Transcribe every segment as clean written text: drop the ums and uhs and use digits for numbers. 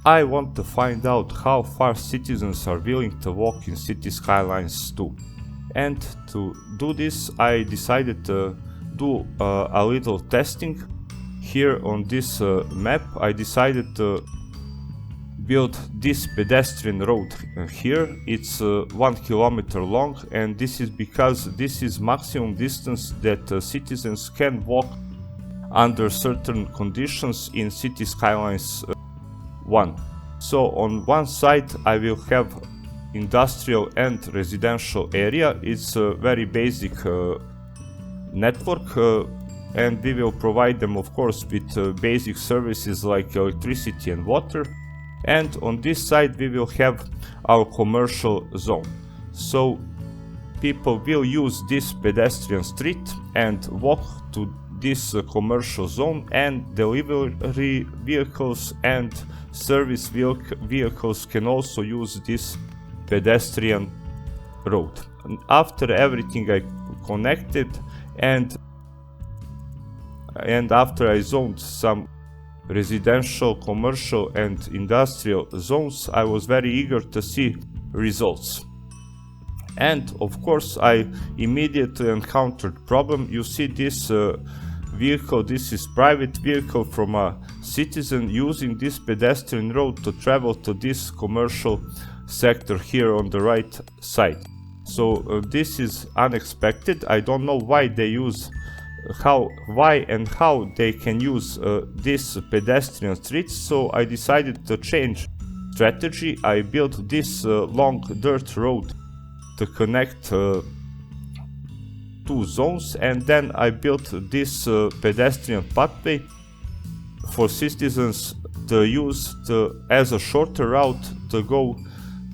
I want to find out how far citizens are willing to walk in Cities Skylines 2. And to do this, I decided to do a little testing. Here on this map, I decided to build this pedestrian road here. It's 1 kilometer long, and this is because this is maximum distance that citizens can walk under certain conditions in Cities Skylines 1. So on one side I will have industrial and residential area. It's a very basic network, and we will provide them of course with basic services like electricity and water. And on this side we will have our commercial zone. So people will use this pedestrian street and walk to this commercial zone, and delivery vehicles and service vehicles can also use this pedestrian road. And after everything I connected and after I zoned some residential, commercial and industrial zones, I was very eager to see results. And of course I immediately encountered problem. You see this vehicle, this is private vehicle from a citizen using this pedestrian road to travel to this commercial sector here on the right side. So this is unexpected. I don't know why they use how they can use this pedestrian streets. So I decided to change strategy. I built this long dirt road to connect two zones, and then I built this pedestrian pathway for citizens to use as a shorter route to go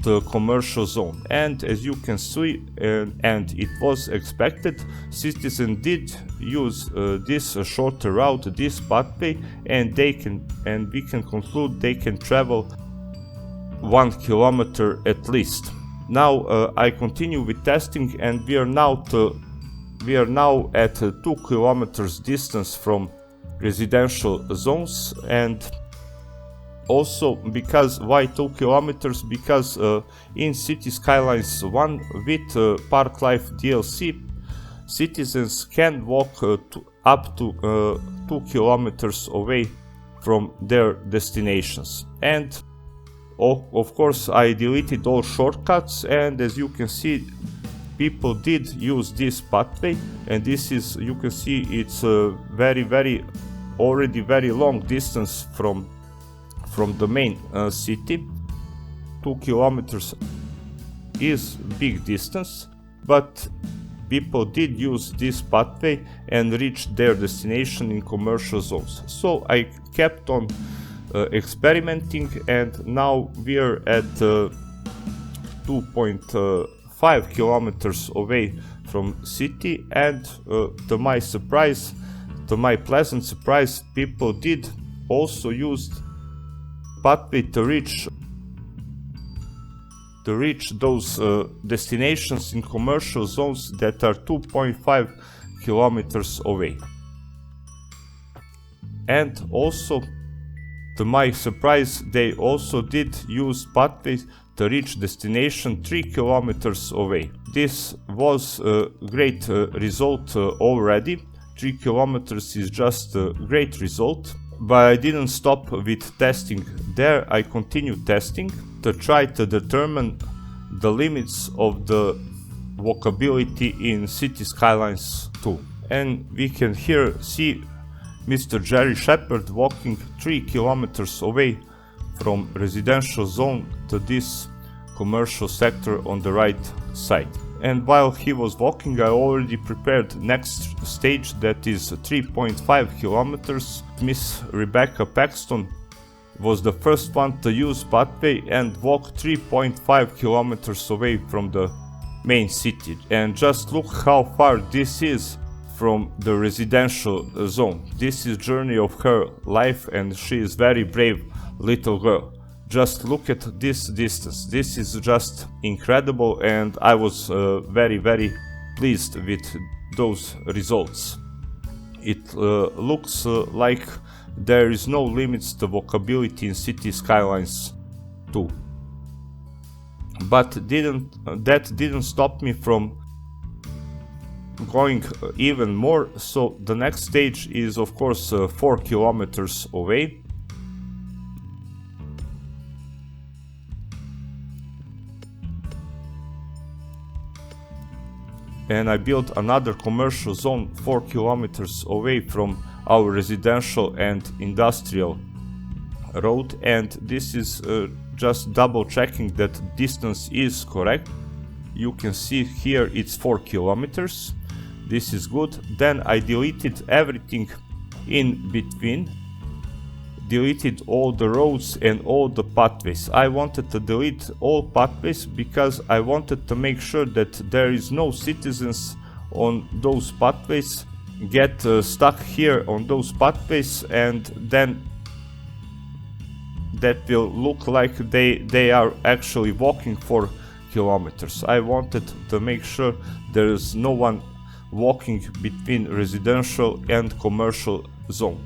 to commercial zone. And as you can see, and it was expected, citizens did use this shorter route, this pathway, and we can conclude they can travel 1 kilometer at least. Now I continue with testing, and we are now at 2 kilometers distance from residential zones. And also, because why 2 kilometers? Because in Cities Skylines 1 with Park Life DLC, citizens can walk up to 2 kilometers away from their destinations. And of course I deleted all shortcuts, and as you can see, people did use this pathway, and this is, you can see, it's a already very long distance from the main city. 2 kilometers is big distance, but people did use this pathway and reached their destination in commercial zones. So I kept on experimenting, and now we are at 2.5 kilometers away from city. And to my pleasant surprise, people did also use pathway to reach those destinations in commercial zones that are 2.5 kilometers away. And also, to my surprise, they also did use pathways to reach destination 3 kilometers away. This was a great result already. 3 kilometers is just a great result. But I didn't stop with testing there. I continued testing to try to determine the limits of the walkability in Cities Skylines 2. And we can here see Mr. Jerry Shepherd walking 3 kilometers away from residential zone to this commercial sector on the right side. And while he was walking, I already prepared next stage, that is 3.5 kilometers. Miss Rebecca Paxton was the first one to use pathway and walk 3.5 kilometers away from the main city. And just look how far this is from the residential zone. This is journey of her life, and she is very brave little girl. Just look at this distance. This is just incredible, and I was very pleased with those results. It looks like there is no limits to walkability in Cities Skylines 2. But that didn't stop me from going even more, so the next stage is of course 4 kilometers away. And I built another commercial zone 4 kilometers away from our residential and industrial road, and this is just double checking that distance is correct. You can see here it's 4 kilometers. This is good. Then I deleted everything in between, deleted all the roads and all the pathways. I wanted to delete all pathways because I wanted to make sure that there is no citizens on those pathways get stuck here on those pathways, and then that will look like they are actually walking 4 kilometers. I wanted to make sure there is no one walking between residential and commercial zone.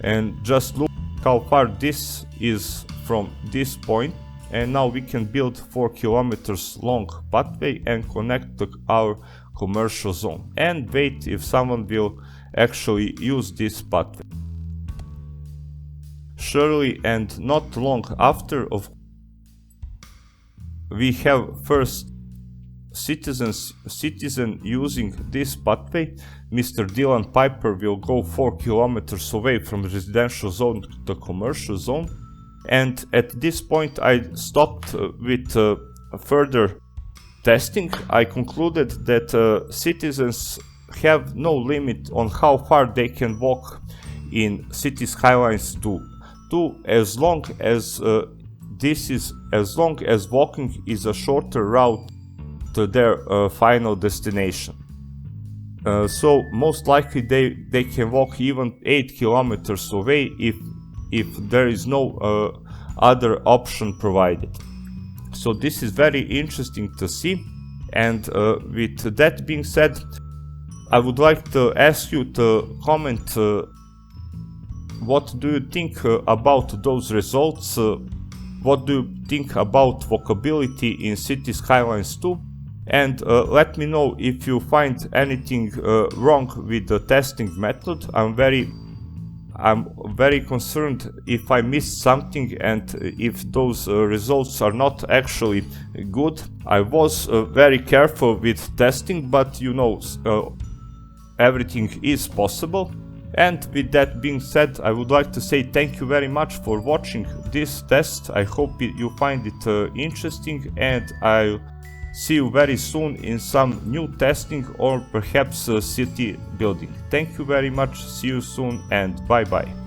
And just look how far this is from this point, and now we can build 4 kilometers long pathway and connect to our commercial zone and wait if someone will actually use this pathway. Surely, and not long after, we have first citizen using this pathway. Mr. Dylan Piper will go 4 kilometers away from residential zone to the commercial zone, and at this point I stopped with further testing. I concluded that citizens have no limit on how far they can walk in Cities Skylines 2, as long as walking is a shorter route to their final destination. So most likely they can walk even 8 kilometers away if there is no other option provided. So this is very interesting to see, and with that being said, I would like to ask you to comment what do you think about those results. What do you think about walkability in Cities Skylines 2? And let me know if you find anything wrong with the testing method. I'm very concerned if I missed something and if those results are not actually good. I was very careful with testing, but you know, everything is possible. And with that being said, I would like to say thank you very much for watching this test. I hope you find it interesting, and I'll see you very soon in some new testing or perhaps city building. Thank you very much, see you soon, and bye bye.